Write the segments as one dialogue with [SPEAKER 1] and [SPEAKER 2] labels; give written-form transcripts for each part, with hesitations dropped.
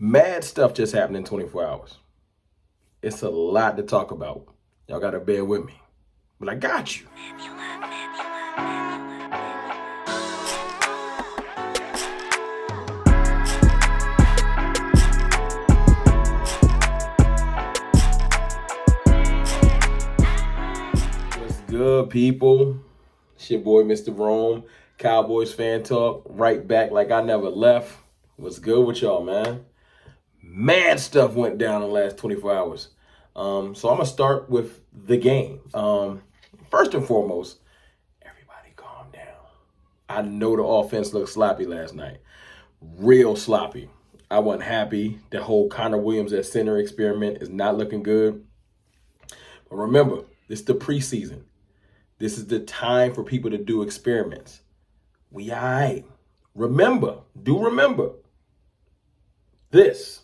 [SPEAKER 1] Mad stuff just happened in 24 hours. It's a lot to talk about. Y'all got to bear with me. But I got you. What's good, people? It's your boy, Mr. Rome. Cowboys fan talk. Right back like I never left. What's good with y'all, man? Mad stuff went down in the last 24 hours. So I'm going to start with the game. First and foremost, everybody calm down. I know the offense looked sloppy last night. Real sloppy. I wasn't happy. The whole Connor Williams at center experiment is not looking good. But remember, this is the preseason. This is the time for people to do experiments. We all right. Remember this.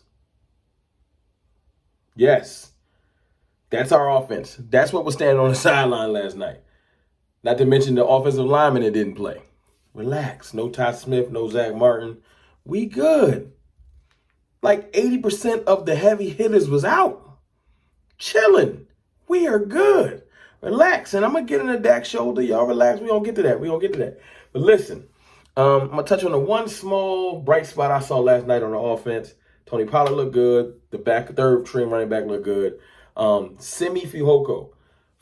[SPEAKER 1] Yes, that's our offense. That's what was standing on the sideline last night. Not to mention the offensive lineman that didn't play. Relax. No Ty Smith, no Zach Martin. We good. Like 80% of the heavy hitters was out. Chilling. We are good. Relax. And I'm going to get in the Daks shoulder. Y'all relax. We're going to get to that. But listen, I'm going to touch on the one small bright spot I saw last night on the offense. Tony Pollard looked good. The third string running back looked good. Simi Fehoko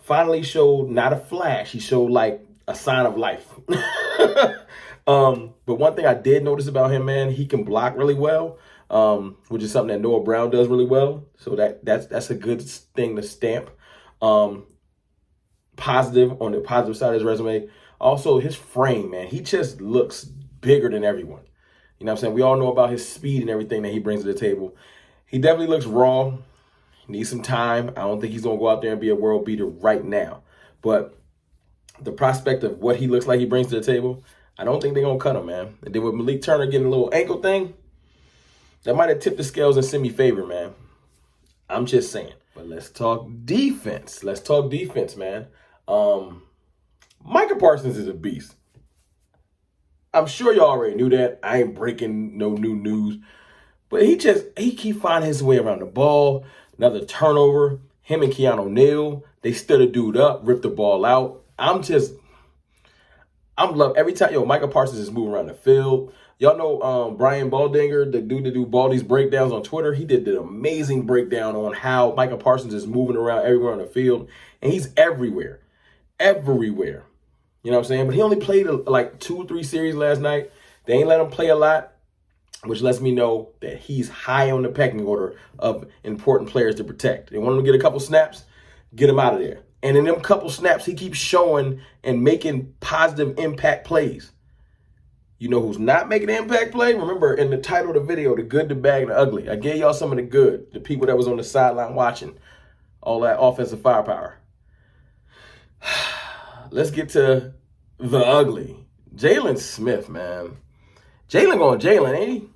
[SPEAKER 1] finally showed not a flash. He showed like a sign of life. But one thing I did notice about him, man, he can block really well, which is something that Noah Brown does really well. So that's a good thing to stamp. Positive on the positive side of his resume. Also, his frame, man, he just looks bigger than everyone. You know what I'm saying? We all know about his speed and everything that he brings to the table. He definitely looks raw. He needs some time. I don't think he's going to go out there and be a world beater right now. But the prospect of what he looks like he brings to the table, I don't think they're going to cut him, man. And then with Malik Turner getting a little ankle thing, that might have tipped the scales in Simi's favor, man. I'm just saying. But let's talk defense. Man. Micah Parsons is a beast. I'm sure y'all already knew that. I ain't breaking no new news. But he keep finding his way around the ball. Another turnover. Him and Keanu Neal, they stood a dude up, ripped the ball out. I'm love every time. Micah Parsons is moving around the field. Y'all know Brian Baldinger, the dude that do Baldy's breakdowns on Twitter. He did an amazing breakdown on how Micah Parsons is moving around everywhere on the field. And he's everywhere. Everywhere. You know what I'm saying? But he only played like 2 or 3 series last night. They ain't let him play a lot, which lets me know that he's high on the pecking order of important players to protect. They want him to get a couple snaps, get him out of there. And in them couple snaps, he keeps showing and making positive impact plays. You know who's not making an impact play? Remember, in the title of the video, the good, the bad, and the ugly, I gave y'all some of the good, the people that was on the sideline watching, all that offensive firepower. Let's get to the ugly. Jalen Smith, man. Jalen, ain't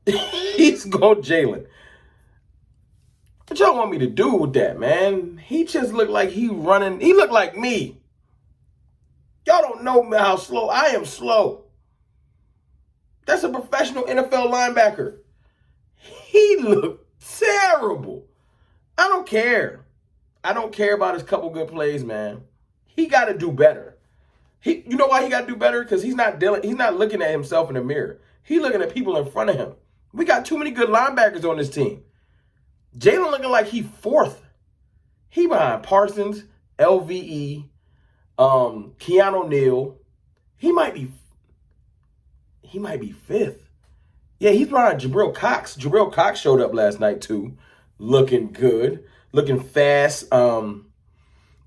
[SPEAKER 1] he? He's going Jalen. What y'all want me to do with that, man? He just looked like he running. He looked like me. Y'all don't know how slow I am slow. That's a professional NFL linebacker. He looked terrible. I don't care. I don't care about his couple good plays, man. He got to do better. You know why he got to do better? Because he's not looking at himself in the mirror. He's looking at people in front of him. We got too many good linebackers on this team. Jalen looking like he 4th. He behind Parsons, LVE, Keanu Neal. He might be 5th. Yeah, he's behind Jabril Cox. Jabril Cox showed up last night too, looking good, looking fast.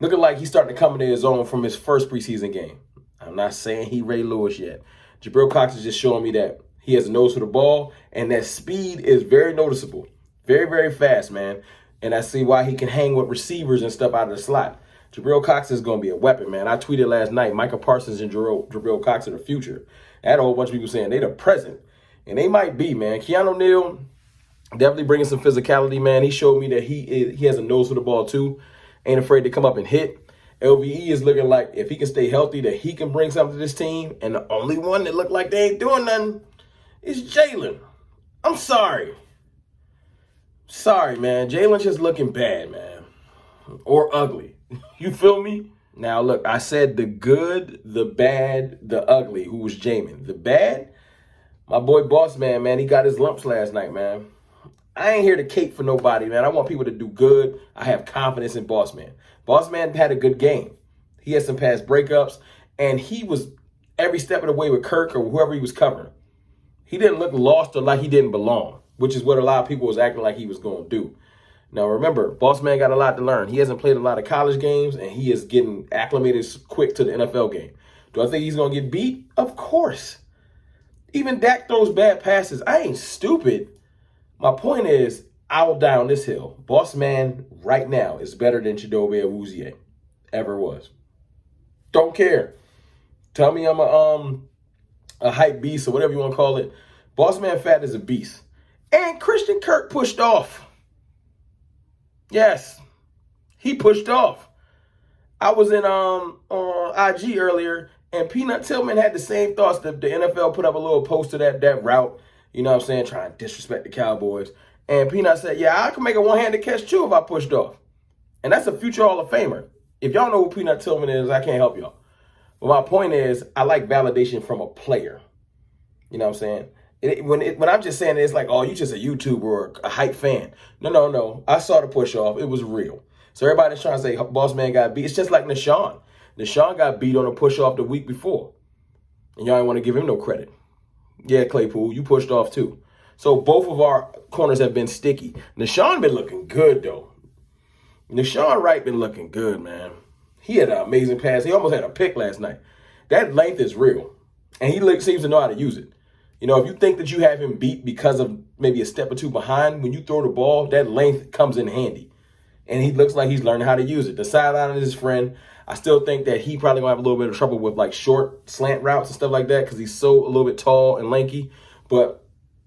[SPEAKER 1] Looking like he's starting to come into his own from his first preseason game. I'm not saying he Ray Lewis yet. Jabril Cox is just showing me that he has a nose for the ball, and that speed is very noticeable. Very, very fast, man. And I see why he can hang with receivers and stuff out of the slot. Jabril Cox is going to be a weapon, man. I tweeted last night, Micah Parsons and Jabril Cox are the future. I had a whole bunch of people saying they the present. And they might be, man. Keanu Neal definitely bringing some physicality, man. He showed me that he has a nose for the ball, too. Ain't afraid to come up and hit. LVE is looking like if he can stay healthy, that he can bring something to this team. And the only one that looked like they ain't doing nothing is Jalen. I'm sorry. Sorry, man. Jalen's just looking bad, man. Or ugly. You feel me? Now, look, I said the good, the bad, the ugly, who was Jamin. The bad, my boy Boss Man, he got his lumps last night, man. I ain't here to cape for nobody, man. I want people to do good. I have confidence in Boss Man. Boss Man had a good game. He had some past breakups, and he was every step of the way with Kirk or whoever he was covering. He didn't look lost or like he didn't belong, which is what a lot of people was acting like he was going to do. Now, remember, Boss Man got a lot to learn. He hasn't played a lot of college games, and he is getting acclimated quick to the NFL game. Do I think he's going to get beat? Of course. Even Dak throws bad passes. I ain't stupid. My point is, I will die on this hill. Boss Man right now is better than Chidobe Awuzie ever was. Don't care. Tell me I'm a hype beast or whatever you want to call it. Boss Man Fat is a beast. And Christian Kirk pushed off. Yes, he pushed off. I was in IG earlier, and Peanut Tillman had the same thoughts. The NFL put up a little post of that route, you know what I'm saying, trying to disrespect the Cowboys. And Peanut said, yeah, I can make a one-handed catch too if I pushed off. And that's a future Hall of Famer. If y'all know who Peanut Tillman is, I can't help y'all. But my point is, I like validation from a player. You know what I'm saying? When I'm just saying it, it's like, oh, you just a YouTuber or a hype fan. No. I saw the push off. It was real. So everybody's trying to say Boss Man got beat. It's just like Nashawn. Nashawn got beat on a push off the week before. And y'all ain't want to give him no credit. Yeah, Claypool, you pushed off too. So both of our corners have been sticky. Nashawn been looking good, though. Nashawn Wright been looking good, man. He had an amazing pass. He almost had a pick last night. That length is real. And he seems to know how to use it. You know, if you think that you have him beat because of maybe a step or two behind, when you throw the ball, that length comes in handy. And he looks like he's learning how to use it. The sideline is his friend. I still think that he probably going to have a little bit of trouble with like short slant routes and stuff like that because he's so a little bit tall and lanky. But,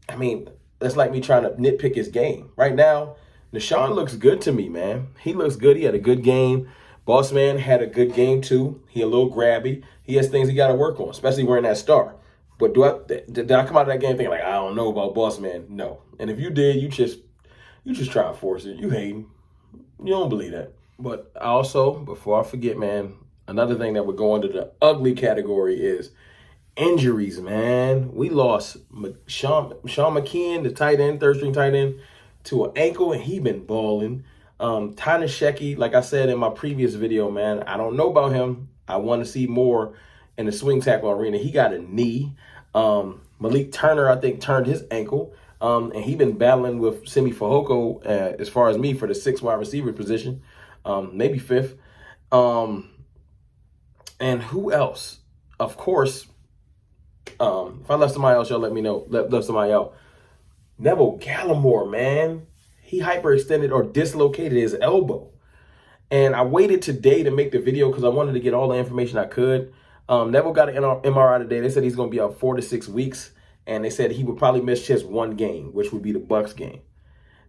[SPEAKER 1] I mean, that's like me trying to nitpick his game. Right now, Nashawn looks good to me, man. He looks good. He had a good game. Boss Man had a good game, too. He a little grabby. He has things he got to work on, especially wearing that star. But did I come out of that game thinking like, I don't know about Boss Man? No. And if you did, you just try to force it. You hating. You don't believe that. But also, before I forget, man, another thing that would go under the ugly category is injuries, man. We lost Sean McKeon, the tight end, third-string tight end, to an ankle, and he been balling. Tyner Shecky, like I said in my previous video, man, I don't know about him. I want to see more in the swing tackle arena. He got a knee. Malik Turner, I think, turned his ankle. And he been battling with Simi Fehoko, as far as me, for the 6th wide receiver position. Maybe 5th. And who else? Of course, if I left somebody else, y'all let me know. Left somebody out. Neville Gallimore, man. He hyperextended or dislocated his elbow. And I waited today to make the video because I wanted to get all the information I could. Neville got an MRI today. They said he's going to be out 4 to 6 weeks. And they said he would probably miss just one game, which would be the Bucs game.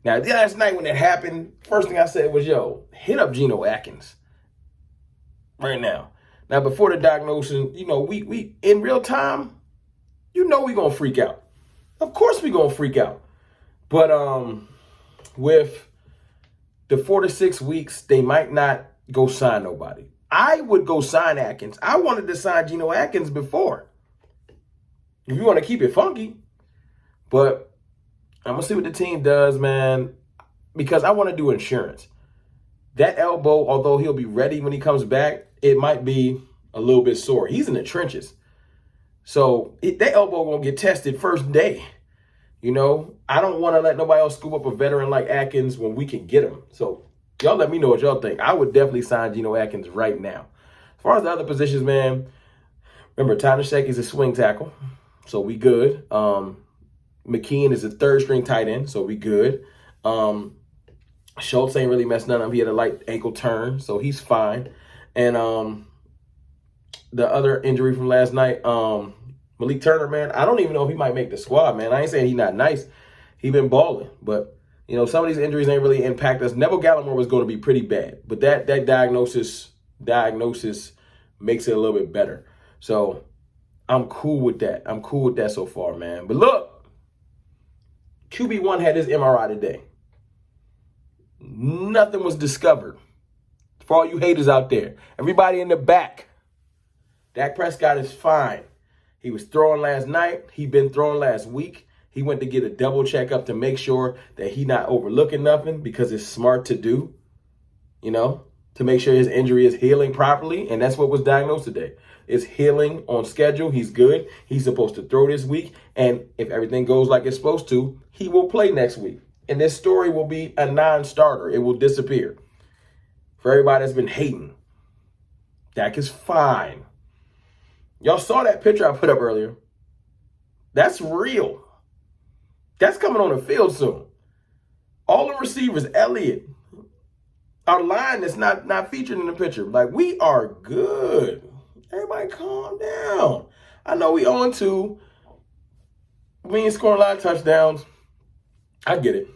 [SPEAKER 1] Now, last night when it happened, first thing I said was, yo, hit up Geno Atkins right now. Now, before the diagnosis, you know, we in real time, you know we going to freak out. Of course we going to freak out. But with the 4 to 6 weeks, they might not go sign nobody. I would go sign Atkins. I wanted to sign Geno Atkins before. If you want to keep it funky. But I'm going to see what the team does, man, because I want to do insurance. That elbow, although he'll be ready when he comes back, it might be a little bit sore. He's in the trenches. So that elbow won't get tested first day. You know, I don't want to let nobody else scoop up a veteran like Atkins when we can get him. So y'all let me know what y'all think. I would definitely sign Geno Atkins right now. As far as the other positions, man, remember, Tyler Sheck is a swing tackle. So we good. McKeon is a third-string tight end, so we good. Schultz ain't really messed nothing up. He had a light ankle turn, so he's fine. And the other injury from last night, Malik Turner, man, I don't even know if he might make the squad, man. I ain't saying he's not nice. He been balling. But, you know, some of these injuries ain't really impact us. Neville Gallimore was going to be pretty bad. But that diagnosis makes it a little bit better. So I'm cool with that. I'm cool with that so far, man. But look, QB1 had his MRI today. Nothing was discovered. For all you haters out there, everybody in the back, Dak Prescott is fine. He was throwing last night. He been throwing last week. He went to get a double checkup to make sure that he not overlooking nothing, because it's smart to do, to make sure his injury is healing properly. And that's what was diagnosed today. It's healing on schedule. He's good. He's supposed to throw this week. And if everything goes like it's supposed to, he will play next week. And this story will be a non-starter. It will disappear. For everybody that's been hating, Dak is fine. Y'all saw that picture I put up earlier. That's real. That's coming on the field soon. All the receivers, Elliott, our line that's not featured in the picture. Like, we are good. Everybody calm down. I know we 0-2. We ain't scoring a lot of touchdowns. I get it.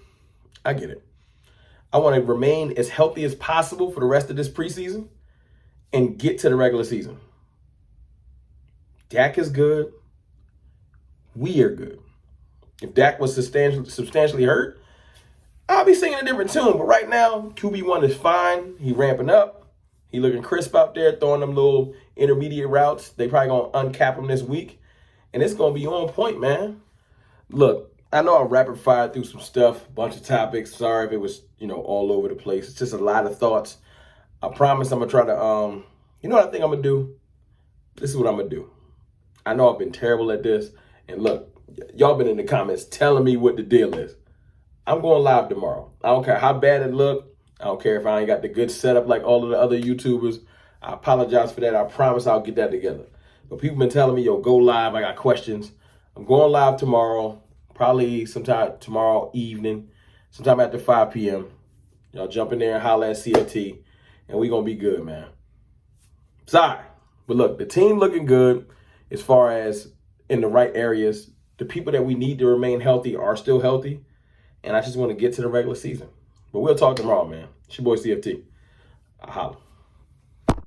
[SPEAKER 1] I want to remain as healthy as possible for the rest of this preseason and get to the regular season. Dak is good. We are good. If Dak was substantially hurt, I'll be singing a different tune. But right now, QB1 is fine. He ramping up. He looking crisp out there, throwing them little intermediate routes. They probably going to uncap him this week. And it's going to be on point, man. Look, I know I rapid fire through some stuff, bunch of topics. Sorry if it was, all over the place. It's just a lot of thoughts. I promise I'm going to try to, you know what I think I'm going to do? This is what I'm going to do. I know I've been terrible at this. And look, y'all been in the comments telling me what the deal is. I'm going live tomorrow. I don't care how bad it look. I don't care if I ain't got the good setup like all of the other YouTubers. I apologize for that. I promise I'll get that together. But people been telling me, yo, go live. I got questions. I'm going live tomorrow. Probably sometime tomorrow evening, sometime after 5 p.m. Y'all jump in there and holler at CFT, and we going to be good, man. Sorry. But look, the team looking good as far as in the right areas. The people that we need to remain healthy are still healthy, and I just want to get to the regular season. But we'll talk tomorrow, man. It's your boy CFT. I holla.